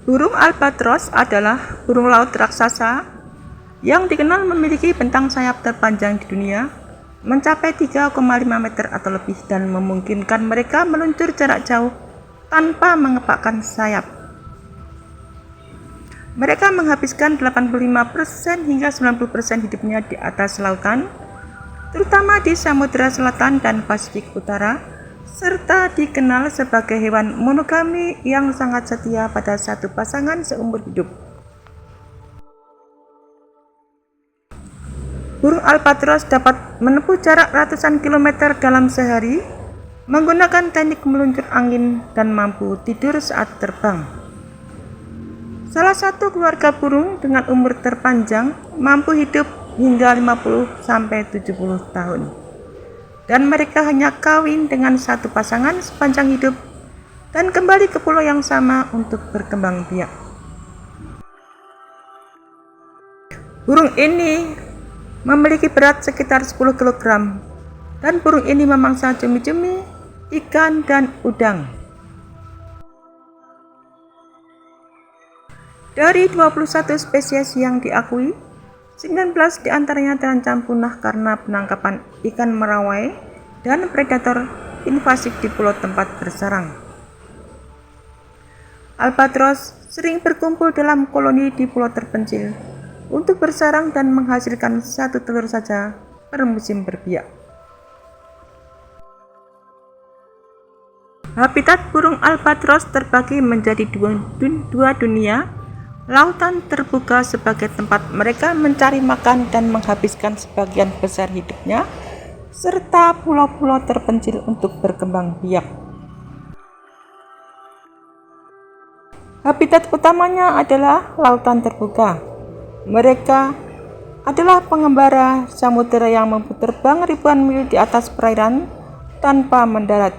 Burung albatros adalah burung laut raksasa yang dikenal memiliki bentang sayap terpanjang di dunia, mencapai 3,5 meter atau lebih, dan memungkinkan mereka meluncur jarak jauh tanpa mengepakkan sayap. Mereka menghabiskan 85% hingga 90% hidupnya di atas lautan, terutama di Samudra Selatan dan Pasifik Utara, serta dikenal sebagai hewan monogami yang sangat setia pada satu pasangan seumur hidup. Burung albatros dapat menempuh jarak ratusan kilometer dalam sehari menggunakan teknik meluncur angin dan mampu tidur saat terbang. Salah satu keluarga burung dengan umur terpanjang mampu hidup hingga 50-70 tahun. Dan mereka hanya kawin dengan satu pasangan sepanjang hidup dan kembali ke pulau yang sama untuk berkembang biak. Burung ini memiliki berat sekitar 10 kg dan burung ini memangsa cumi-cumi, ikan, dan udang. Dari 21 spesies yang diakui, 19 diantaranya terancam punah karena penangkapan ikan merawai dan predator invasif di pulau tempat bersarang. Albatros sering berkumpul dalam koloni di pulau terpencil untuk bersarang dan menghasilkan satu telur saja per musim berbiak. Habitat burung albatros terbagi menjadi dua dunia. Lautan terbuka sebagai tempat mereka mencari makan dan menghabiskan sebagian besar hidupnya, serta pulau-pulau terpencil untuk berkembang biak. Habitat utamanya adalah lautan terbuka. Mereka adalah pengembara samudera yang mampu terbang ribuan mil di atas perairan tanpa mendarat,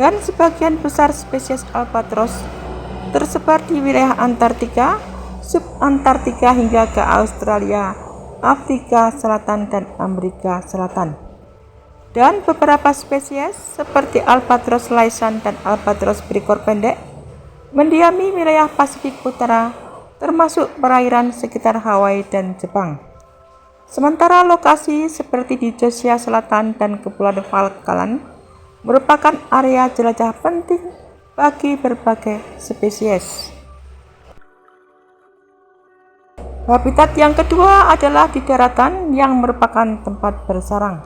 dan sebagian besar spesies albatros tersebar di wilayah Antartika, subantartika hingga ke Australia, Afrika Selatan, dan Amerika Selatan. Dan beberapa spesies seperti albatros laysan dan albatros berikor pendek mendiami wilayah Pasifik Utara, termasuk perairan sekitar Hawaii dan Jepang. Sementara lokasi seperti di Josiah Selatan dan Kepulauan Falkland merupakan area jelajah penting bagi berbagai spesies. Habitat yang kedua adalah di daratan yang merupakan tempat bersarang.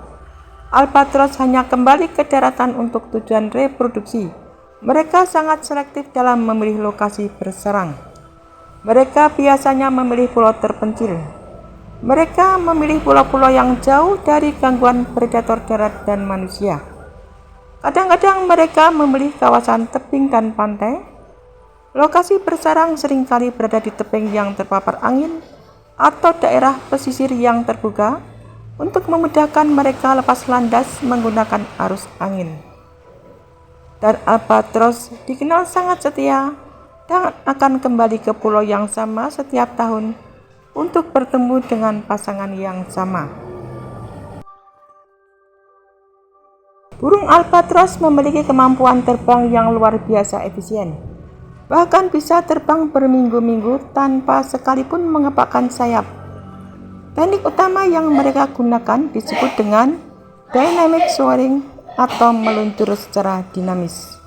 Albatros hanya kembali ke daratan untuk tujuan reproduksi. Mereka sangat selektif dalam memilih lokasi bersarang. Mereka biasanya memilih pulau terpencil. Mereka memilih pulau-pulau yang jauh dari gangguan predator darat dan manusia. Kadang-kadang mereka memilih kawasan tebing dan pantai. Lokasi bersarang seringkali berada di tebing yang terpapar angin atau daerah pesisir yang terbuka untuk memudahkan mereka lepas landas menggunakan arus angin. Dan albatros dikenal sangat setia dan akan kembali ke pulau yang sama setiap tahun untuk bertemu dengan pasangan yang sama. Burung albatros memiliki kemampuan terbang yang luar biasa efisien. Bahkan bisa terbang berminggu-minggu tanpa sekalipun mengepakkan sayap. Teknik utama yang mereka gunakan disebut dengan dynamic soaring atau meluncur secara dinamis.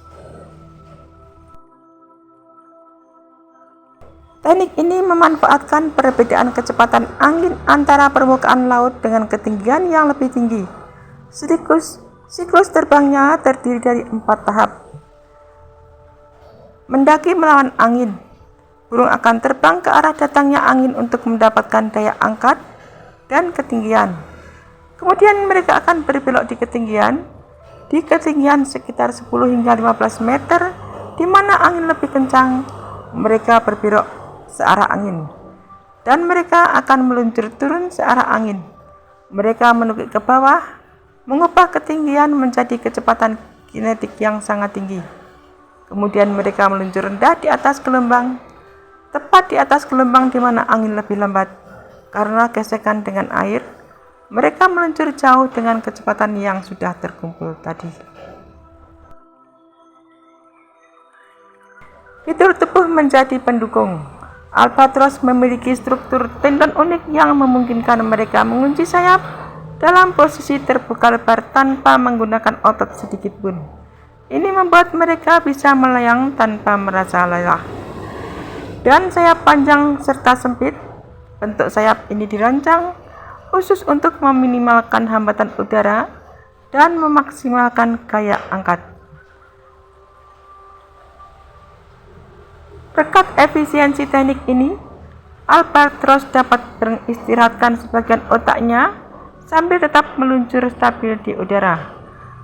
Teknik ini memanfaatkan perbedaan kecepatan angin antara permukaan laut dengan ketinggian yang lebih tinggi. Siklus terbangnya terdiri dari 4 tahap. Mendaki melawan angin. Burung akan terbang ke arah datangnya angin untuk mendapatkan daya angkat dan ketinggian. Kemudian mereka akan berbelok di ketinggian sekitar 10 hingga 15 meter, di mana angin lebih kencang. Mereka berbelok searah angin, dan mereka akan meluncur turun searah angin. Mereka menukik ke bawah, mengubah ketinggian menjadi kecepatan kinetik yang sangat tinggi. Kemudian mereka meluncur rendah di atas gelombang, tepat di atas gelombang di mana angin lebih lambat. Karena gesekan dengan air, mereka meluncur jauh dengan kecepatan yang sudah terkumpul tadi. Fitur tubuh menjadi pendukung. Albatros memiliki struktur tendon unik yang memungkinkan mereka mengunci sayap dalam posisi terbuka lebar tanpa menggunakan otot sedikit pun. Ini membuat mereka bisa melayang tanpa merasa lelah. Dan sayap panjang serta sempit. Bentuk sayap ini dirancang khusus untuk meminimalkan hambatan udara dan memaksimalkan gaya angkat. Berkat efisiensi teknik ini, albatros dapat beristirahatkan sebagian otaknya sambil tetap meluncur stabil di udara.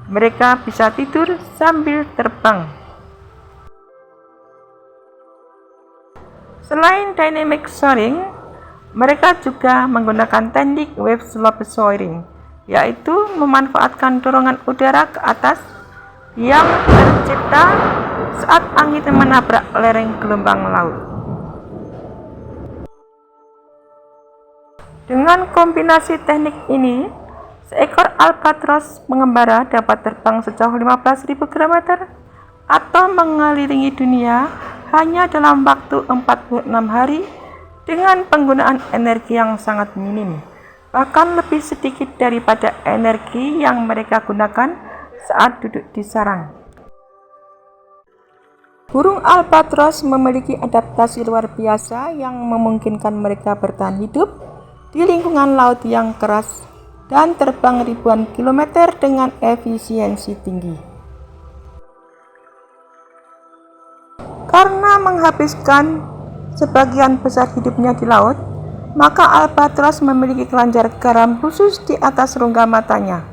Mereka bisa tidur sambil terbang. Selain dynamic soaring, mereka juga menggunakan teknik wave slope soaring, yaitu memanfaatkan dorongan udara ke atas yang tercipta saat angin menabrak lereng gelombang laut. Dengan kombinasi teknik ini, seekor albatros mengembara dapat terbang sejauh 15.000 km atau mengelilingi dunia hanya dalam waktu 46 hari dengan penggunaan energi yang sangat minim, bahkan lebih sedikit daripada energi yang mereka gunakan saat duduk di sarang. Burung albatros memiliki adaptasi luar biasa yang memungkinkan mereka bertahan hidup di lingkungan laut yang keras dan terbang ribuan kilometer dengan efisiensi tinggi. Karena menghabiskan sebagian besar hidupnya di laut, maka albatros memiliki kelenjar garam khusus di atas rongga matanya.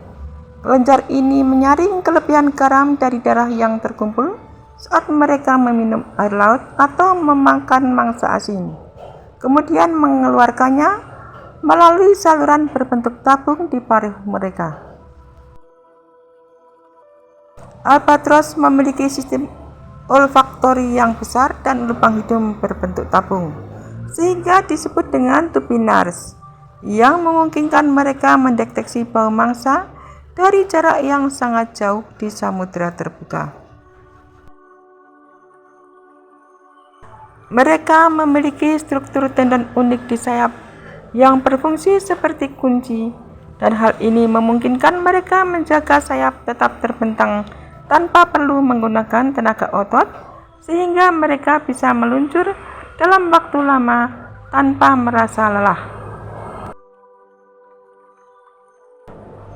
Kelenjar ini menyaring kelebihan garam dari darah yang terkumpul saat mereka meminum air laut atau memakan mangsa asin, kemudian mengeluarkannya melalui saluran berbentuk tabung di paruh mereka. Albatros memiliki sistem olfaktori yang besar dan lubang hidung berbentuk tabung, sehingga disebut dengan tubinars, yang memungkinkan mereka mendeteksi bau mangsa dari jarak yang sangat jauh di samudera terbuka. Mereka memiliki struktur tendon unik di sayap yang berfungsi seperti kunci, dan hal ini memungkinkan mereka menjaga sayap tetap terbentang tanpa perlu menggunakan tenaga otot, sehingga mereka bisa meluncur dalam waktu lama tanpa merasa lelah.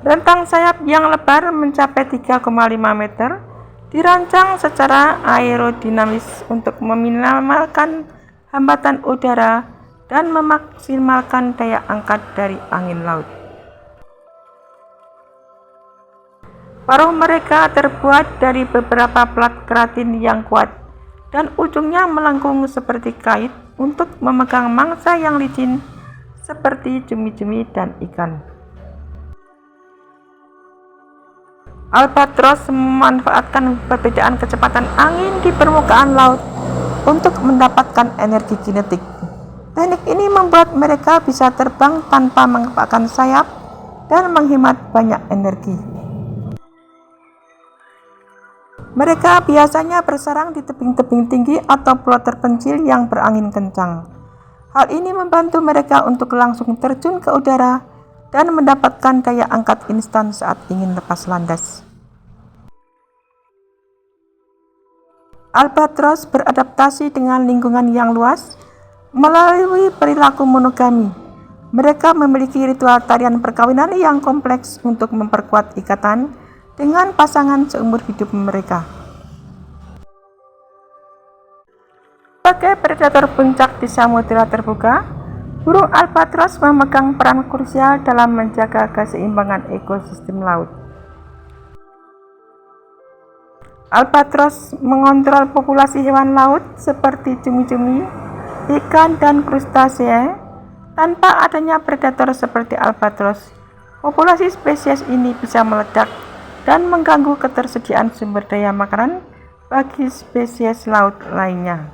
Rentang sayap yang lebar mencapai 3,5 meter dirancang secara aerodinamis untuk meminimalkan hambatan udara dan memaksimalkan daya angkat dari angin laut. Paruh mereka terbuat dari beberapa plat keratin yang kuat dan ujungnya melengkung seperti kait untuk memegang mangsa yang licin seperti cumi-cumi dan ikan. Albatros memanfaatkan perbedaan kecepatan angin di permukaan laut untuk mendapatkan energi kinetik. Teknik ini membuat mereka bisa terbang tanpa mengepakkan sayap dan menghemat banyak energi. Mereka biasanya bersarang di tebing-tebing tinggi atau pulau terpencil yang berangin kencang. Hal ini membantu mereka untuk langsung terjun ke udara dan mendapatkan daya angkat instan saat ingin lepas landas. Albatros beradaptasi dengan lingkungan yang luas melalui perilaku monogami. Mereka memiliki ritual tarian perkawinan yang kompleks untuk memperkuat ikatan dengan pasangan seumur hidup mereka. Sebagai predator puncak di samudera terbuka, burung albatros memegang peran krusial dalam menjaga keseimbangan ekosistem laut. Albatros mengontrol populasi hewan laut seperti cumi-cumi, ikan, dan krustasea. Tanpa adanya predator seperti albatros, populasi spesies ini bisa meledak dan mengganggu ketersediaan sumber daya makanan bagi spesies laut lainnya.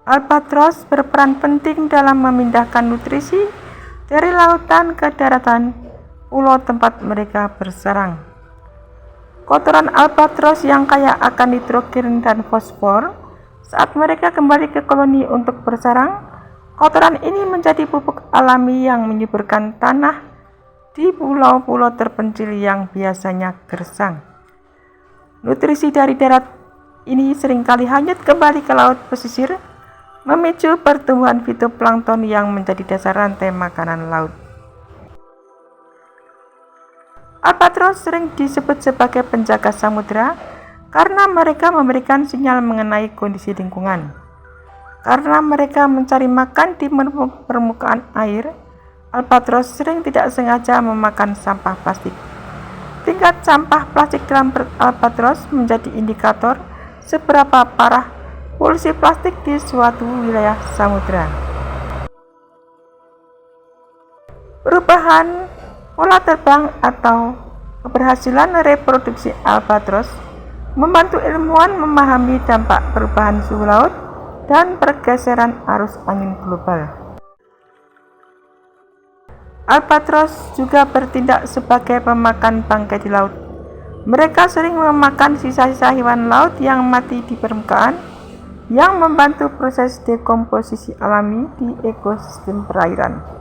Albatros berperan penting dalam memindahkan nutrisi dari lautan ke daratan pulau tempat mereka bersarang. Kotoran albatros yang kaya akan nitrogen dan fosfor. Saat mereka kembali ke koloni untuk bersarang, kotoran ini menjadi pupuk alami yang menyuburkan tanah di pulau-pulau terpencil yang biasanya gersang. Nutrisi dari darat ini seringkali hanyut kembali ke laut pesisir, memicu pertumbuhan fitoplankton yang menjadi dasar rantai makanan laut. Albatros sering disebut sebagai penjaga samudera karena mereka memberikan sinyal mengenai kondisi lingkungan. Karena mereka mencari makan di permukaan air, albatros sering tidak sengaja memakan sampah plastik. Tingkat sampah plastik dalam perut albatros menjadi indikator seberapa parah polusi plastik di suatu wilayah samudera. Perubahan pola terbang atau keberhasilan reproduksi albatros membantu ilmuwan memahami dampak perubahan suhu laut dan pergeseran arus angin global. Albatros juga bertindak sebagai pemakan bangkai di laut. Mereka sering memakan sisa-sisa hewan laut yang mati di permukaan, yang membantu proses dekomposisi alami di ekosistem perairan.